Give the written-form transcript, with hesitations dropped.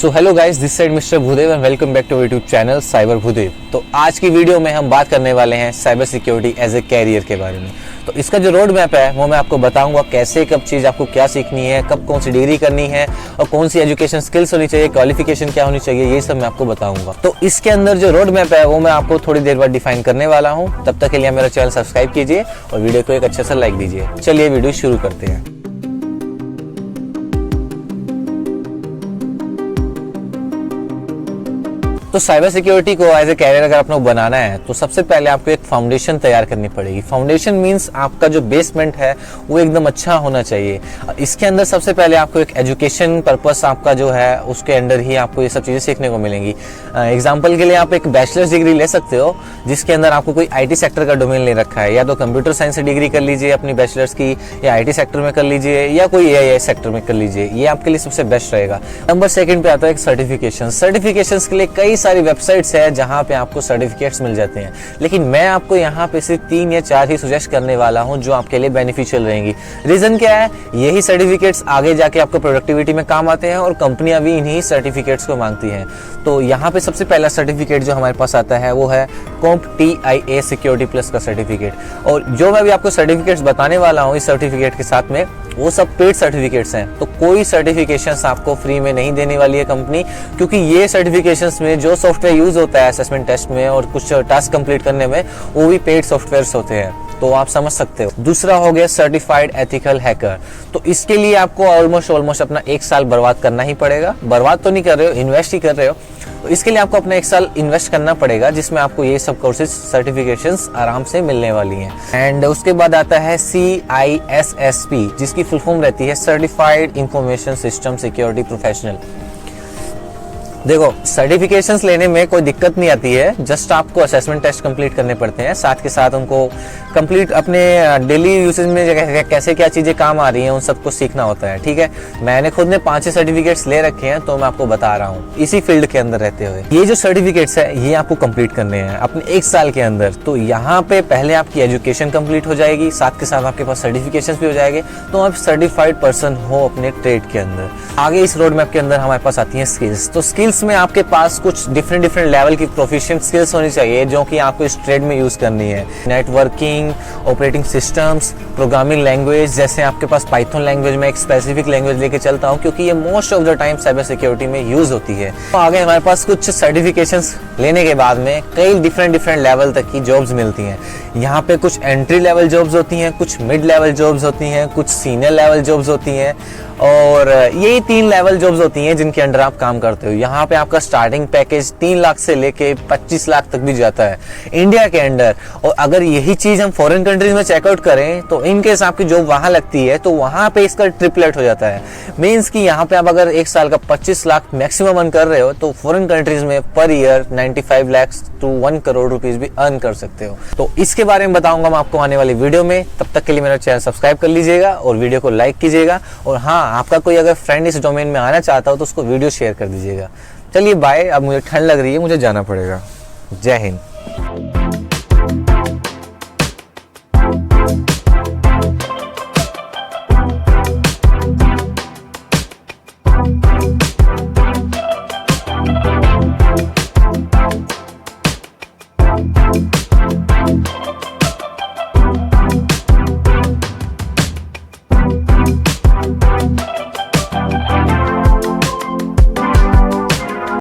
So hello guys, this side mister Bhudev and welcome back to YouTube channel cyber Bhudev. तो आज की video में हम बात करने वाले हैं cyber security as a career के बारे में। तो इसका जो रोड मैप है वो मैं आपको बताऊंगा, कैसे कब चीज़ आपको क्या सीखनी है, कब कौन सी डिग्री करनी है और कौन सी एजुकेशन स्किल्स होनी चाहिए, क्वालिफिकेशन क्या होनी चाहिए, ये सब मैं आपको बताऊंगा। तो इसके अंदर जो रोड मैप है वो मैं आपको थोड़ी देर बाद डिफाइन करने वाला हूँ। तब तक के लिए मेरा चैनल सब्सक्राइब कीजिए और वीडियो को एक अच्छा सा लाइक दीजिए। चलिए वीडियो शुरू करते हैं। तो साइबर सिक्योरिटी को एज ए कैरियर अगर आपको बनाना है तो सबसे पहले आपको एक फाउंडेशन तैयार करनी पड़ेगी। फाउंडेशन मींस आपका जो बेसमेंट है वो एकदम अच्छा होना चाहिए। इसके अंदर सबसे पहले आपको एक एजुकेशन पर्पस आपका जो है उसके अंदर ही आपको ये सब चीज़ें सीखने को मिलेंगी। एग्जाम्पल के लिए आप एक बैचलर्स डिग्री ले सकते हो जिसके अंदर आपको कोई IT सेक्टर का डोमेन ले रखा है, या तो कंप्यूटर साइंस से डिग्री कर लीजिए अपनी बैचलर्स की, या IT सेक्टर में कर लीजिए, या कोई AI सेक्टर में कर लीजिए। ये आपके लिए सबसे बेस्ट रहेगा। नंबर सेकंड पे आता है सर्टिफिकेशन। सर्टिफिकेशंस के लिए कई सारी वेबसाइट्स है जहां पे आपको सर्टिफिकेट्स मिल जाते हैं, लेकिन मैं आपको यहां पे सिर्फ 3 या 4 ही सजेस्ट करने वाला हूं जो आपके लिए बेनिफिशियल रहेंगी। रीजन क्या है? यही सर्टिफिकेट्स आगे जाके आपको प्रोडक्टिविटी में काम आते हैं और कंपनियां भी इन्हीं सर्टिफिकेट्स को मांगती हैं। तो यहाँ पे सबसे पहला सर्टिफिकेट जो हमारे पास आता है वो है CompTIA सिक्योरिटी प्लस का सर्टिफिकेट। और जो मैं भी आपको सर्टिफिकेट्स बताने वाला हूँ इस सर्टिफिकेट के साथ में, वो सब पेड सर्टिफिकेट्स हैं। तो कोई सर्टिफिकेशंस आपको फ्री में नहीं देने वाली है कंपनी, क्योंकि ये सर्टिफिकेशंस में जो सॉफ्टवेयर यूज होता है असेसमेंट टेस्ट में और कुछ टास्क कंप्लीट करने में, वो भी पेड सॉफ्टवेयर्स होते हैं। तो आप समझ सकते हो। दूसरा हो गया सर्टिफाइड एथिकल हैकर। तो इसके लिए आपको ऑलमोस्ट अपना 1 साल बर्बाद करना ही पड़ेगा। बर्बाद तो नहीं कर रहे हो, इन्वेस्ट ही कर रहे हो। तो इसके लिए आपको अपना 1 साल इन्वेस्ट करना पड़ेगा, जिसमें आपको ये सब कोर्सेज सर्टिफिकेशंस आराम से मिलने वाली हैं। एंड उसके बाद आता है CISSP, जिसकी फुल फॉर्म रहती है certified information system security professional. देखो, सर्टिफिकेशंस लेने में कोई दिक्कत नहीं आती है, जस्ट आपको असेसमेंट टेस्ट कंप्लीट करने पड़ते हैं। साथ के साथ उनको कंप्लीट अपने डेली यूसेज में कैसे क्या चीज़ें काम आ रही हैं उन सबको सीखना होता है। ठीक है, मैंने खुद ने 5-6 सर्टिफिकेट्स ले रखे हैं, तो मैं आपको बता रहा हूँ इसी फील्ड के अंदर रहते हुए। ये जो सर्टिफिकेट्स है ये आपको कंप्लीट करने हैं अपने 1 साल के अंदर। तो यहाँ पे पहले आपकी एजुकेशन कंप्लीट हो जाएगी, साथ के साथ आपके पास सर्टिफिकेशन भी हो जाएंगे, तो आप सर्टिफाइड पर्सन हो अपने ट्रेड के अंदर। आगे इस रोड मैप के अंदर हमारे पास आती है स्किल्स। तो स्किल्स में आपके पास कुछ डिफरेंट लेवल की प्रोफिशिएंट स्किल्स होनी चाहिए जो कि आपको इस ट्रेड में यूज करनी है। Networking, operating systems, programming language, जैसे आपके पास पाइथन लैंग्वेज में एक स्पेसिफिक लैंग्वेज लेके चलता हूँ क्योंकि ये most of the time cyber security में यूज होती है। तो आगे हमारे पास कुछ सर्टिफिकेशंस लेने के बाद में कई डिफरेंट लेवल तक की जॉब्स मिलती हैं। यहाँ पे कुछ एंट्री लेवल जॉब्स होती हैं, कुछ मिड लेवल जॉब्स होती हैं, कुछ सीनियर लेवल जॉब्स होती हैं, और यही 3 लेवल जॉब्स होती हैं जिनके अंडर आप काम करते हो। यहाँ पे आपका स्टार्टिंग पैकेज 3 लाख से लेके 25 लाख तक भी जाता है इंडिया के अंडर। और अगर यही चीज हम फॉरेन कंट्रीज में चेकआउट करें तो इनकेस आपकी जॉब वहां लगती है तो वहां पे इसका ट्रिपलेट हो जाता है। मींस कि यहाँ पे आप अगर 1 साल का 25 लाख मैक्सिमम अर्न कर रहे हो तो फॉरेन कंट्रीज में per year 95 lakh to 1 crore rupees भी अर्न कर सकते हो। तो इसके बारे में बताऊंगा मैं आपको आने वाली वीडियो में। तब तक के लिए मेरा चैनल सब्सक्राइब कर लीजिएगा और वीडियो को लाइक कीजिएगा। और हाँ, आपका कोई अगर फ्रेंड इस डोमेन में आना चाहता हो तो उसको वीडियो शेयर कर दीजिएगा। चलिए बाय, अब मुझे ठंड लग रही है, मुझे जाना पड़ेगा। जय हिंद।